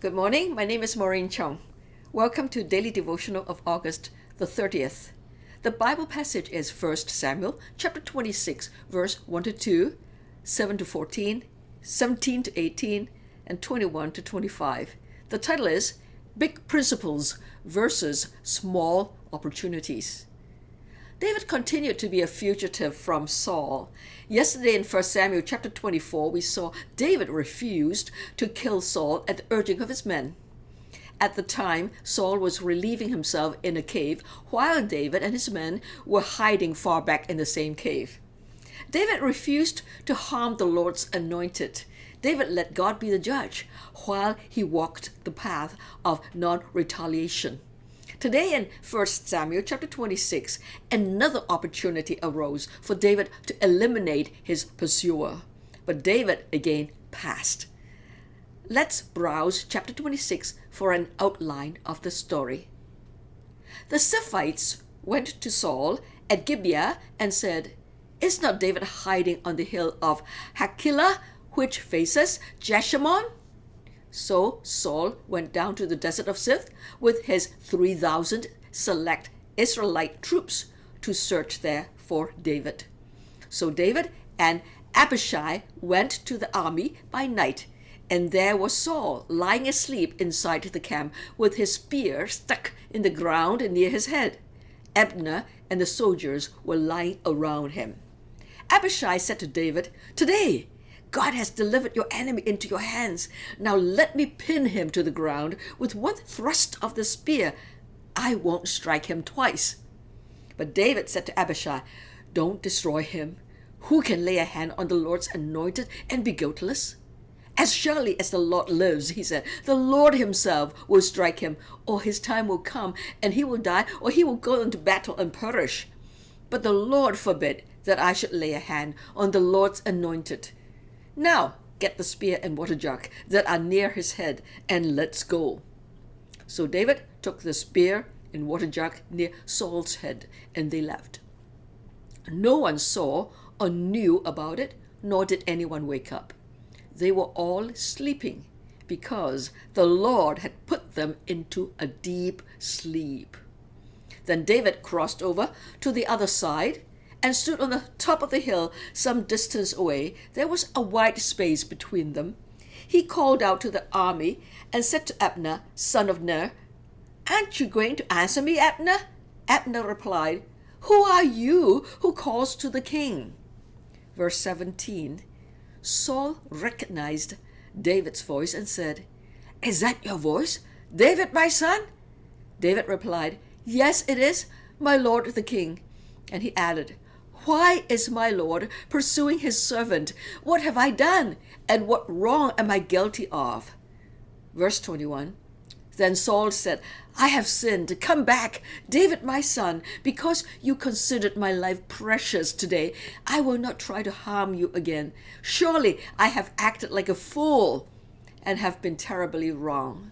Good morning. My name is Maureen Chung. Welcome to Daily Devotional of August the 30th. The Bible passage is 1 Samuel chapter 26, verse 1 to 2, 7 to 14, 17 to 18, and 21 to 25. The title is Big Principles versus Small Opportunities. David continued to be a fugitive from Saul. Yesterday in 1 Samuel chapter 24, we saw David refused to kill Saul at the urging of his men. At the time, Saul was relieving himself in a cave, while David and his men were hiding far back in the same cave. David refused to harm the Lord's anointed. David let God be the judge, while he walked the path of non-retaliation. Today in 1 Samuel chapter 26, another opportunity arose for David to eliminate his pursuer. But David again passed. Let's browse chapter 26 for an outline of the story. The Ziphites went to Saul at Gibeah and said, "Is not David hiding on the hill of Hakilah, which faces Jeshimon?" So Saul went down to the Desert of Ziph with his 3,000 select Israelite troops to search there for David. So David and Abishai went to the army by night, and there was Saul lying asleep inside the camp with his spear stuck in the ground near his head. Abner and the soldiers were lying around him. Abishai said to David, "Today, God has delivered your enemy into your hands. Now let me pin him to the ground with one thrust of the spear. I won't strike him twice." But David said to Abishai, "Don't destroy him. Who can lay a hand on the Lord's anointed and be guiltless? As surely as the Lord lives," he said, "the Lord himself will strike him, or his time will come and he will die, or he will go into battle and perish. But the Lord forbid that I should lay a hand on the Lord's anointed. Now get the spear and water jug that are near his head, and let's go." So David took the spear and water jug near Saul's head, and they left. No one saw or knew about it, nor did anyone wake up. They were all sleeping because the Lord had put them into a deep sleep. Then David crossed over to the other side and stood on the top of the hill some distance away. There was a wide space between them. He called out to the army and said to Abner, son of Ner, "Aren't you going to answer me, Abner?" Abner replied, "Who are you who calls to the king?" Verse 17, Saul recognized David's voice and said, "Is that your voice, David, my son?" David replied, "Yes, it is, my lord the king." And he added, "Why is my lord pursuing his servant? What have I done? And what wrong am I guilty of?" Verse 21, Then Saul said, "I have sinned. Come back, David my son, because you considered my life precious today. I will not try to harm you again. Surely I have acted like a fool and have been terribly wrong."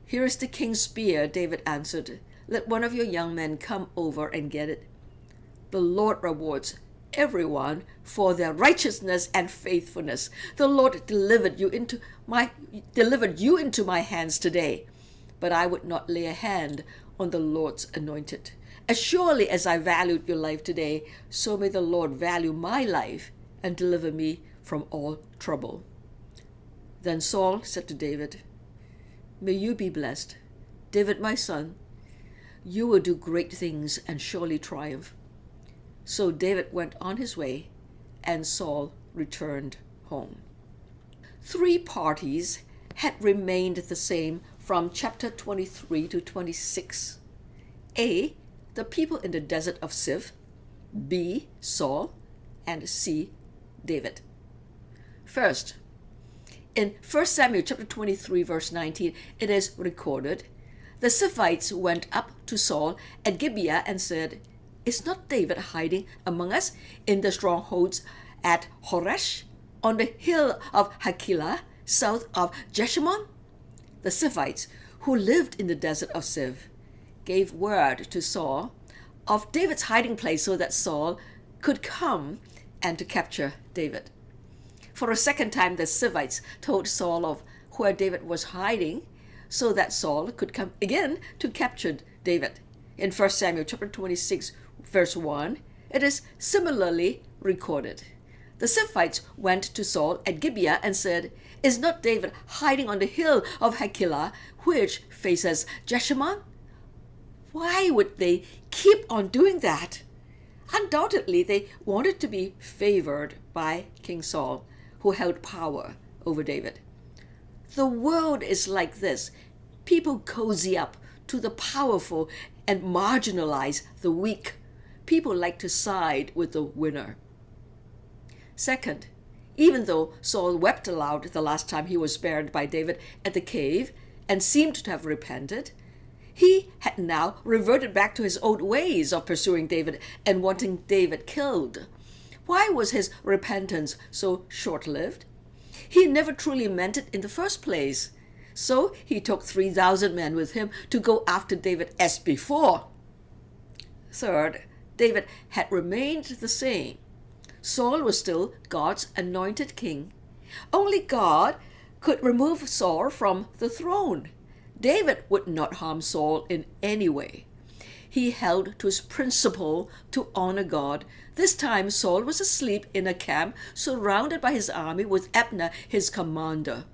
"Here is the king's spear," David answered. "Let one of your young men come over and get it. The Lord rewards everyone for their righteousness and faithfulness. The Lord delivered you into my hands today, but I would not lay a hand on the Lord's anointed. As surely as I valued your life today, so may the Lord value my life and deliver me from all trouble." Then Saul said to David, "May you be blessed. David, my son, you will do great things and surely triumph." So David went on his way, and Saul returned home. Three parties had remained the same from chapter 23 to 26. A, the people in the Desert of Ziph. B, Saul. And C, David. First, in 1 Samuel chapter 23, verse 19, it is recorded, the Ziphites went up to Saul at Gibeah and said, "Is not David hiding among us in the strongholds at Horesh, on the hill of Hakilah, south of Jeshimon?" The Ziphites, who lived in the Desert of Ziph, gave word to Saul of David's hiding place so that Saul could come and to capture David. For a second time, the Ziphites told Saul of where David was hiding so that Saul could come again to capture David. In 1 Samuel chapter 26, verse 1, it is similarly recorded. The Ziphites went to Saul at Gibeah and said, "Is not David hiding on the hill of Hakilah, which faces Jeshimon?" Why would they keep on doing that? Undoubtedly, they wanted to be favored by King Saul, who held power over David. The world is like this. People cozy up to the powerful and marginalize the weak. People like to side with the winner. Second, even though Saul wept aloud the last time he was spared by David at the cave and seemed to have repented, he had now reverted back to his old ways of pursuing David and wanting David killed. Why was his repentance so short-lived? He never truly meant it in the first place. So he took 3,000 men with him to go after David as before. Third, David had remained the same. Saul was still God's anointed king. Only God could remove Saul from the throne. David would not harm Saul in any way. He held to his principle to honor God. This time Saul was asleep in a camp surrounded by his army with Abner, his commander.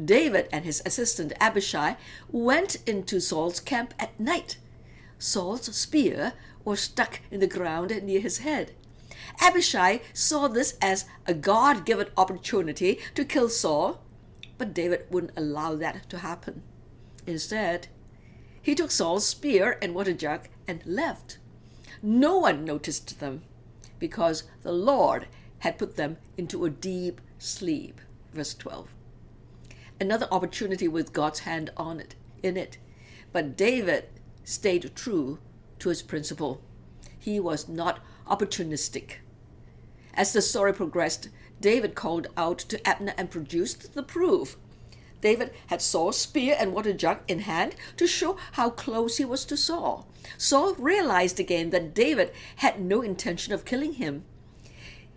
David and his assistant Abishai went into Saul's camp at night. Saul's spear was stuck in the ground near his head. Abishai saw this as a God-given opportunity to kill Saul, but David wouldn't allow that to happen. Instead, he took Saul's spear and water jug and left. No one noticed them because the Lord had put them into a deep sleep. Verse 12. Another opportunity with God's hand on it, in it. But David stayed true to his principle. He was not opportunistic. As the story progressed, David called out to Abner and produced the proof. David had Saul's spear and water jug in hand to show how close he was to Saul. Saul realized again that David had no intention of killing him.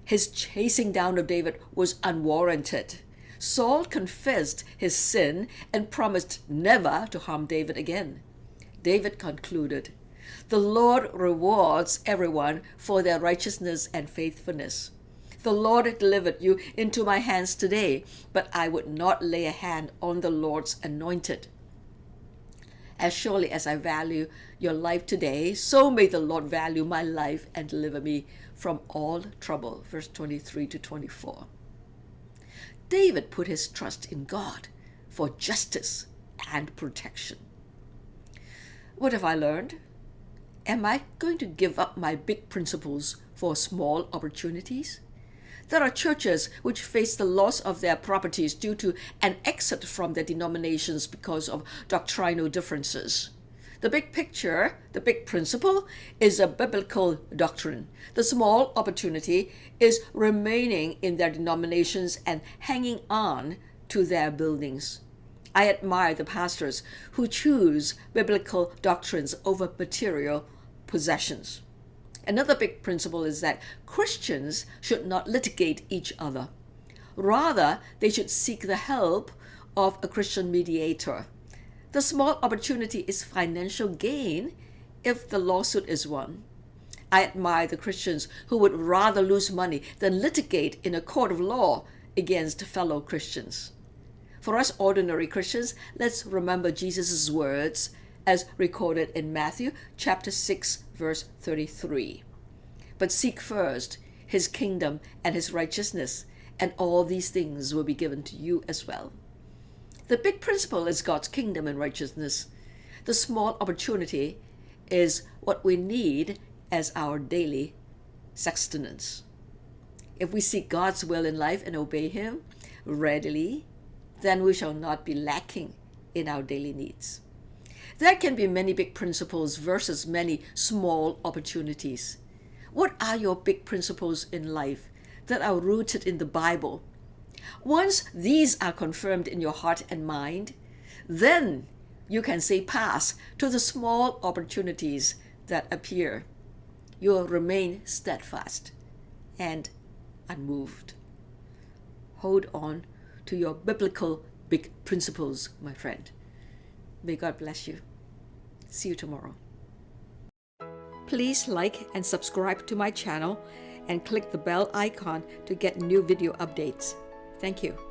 His chasing down of David was unwarranted. Saul confessed his sin and promised never to harm David again. David concluded, "The Lord rewards everyone for their righteousness and faithfulness. The Lord delivered you into my hands today, but I would not lay a hand on the Lord's anointed. As surely as I value your life today, so may the Lord value my life and deliver me from all trouble." Verse 23 to 24. David put his trust in God for justice and protection. What have I learned? Am I going to give up my big principles for small opportunities? There are churches which face the loss of their properties due to an exit from their denominations because of doctrinal differences. The big picture, the big principle, is a biblical doctrine. The small opportunity is remaining in their denominations and hanging on to their buildings. I admire the pastors who choose biblical doctrines over material possessions. Another big principle is that Christians should not litigate each other. Rather, they should seek the help of a Christian mediator. The small opportunity is financial gain if the lawsuit is won. I admire the Christians who would rather lose money than litigate in a court of law against fellow Christians. For us ordinary Christians, let's remember Jesus' words as recorded in Matthew chapter 6, verse 33. "But seek first his kingdom and his righteousness, and all these things will be given to you as well." The big principle is God's kingdom and righteousness. The small opportunity is what we need as our daily sustenance. If we seek God's will in life and obey Him readily, then we shall not be lacking in our daily needs. There can be many big principles versus many small opportunities. What are your big principles in life that are rooted in the Bible? Once these are confirmed in your heart and mind, then you can say pass to the small opportunities that appear. You will remain steadfast and unmoved. Hold on to your biblical big principles, my friend. May God bless you. See you tomorrow. Please like and subscribe to my channel and click the bell icon to get new video updates. Thank you.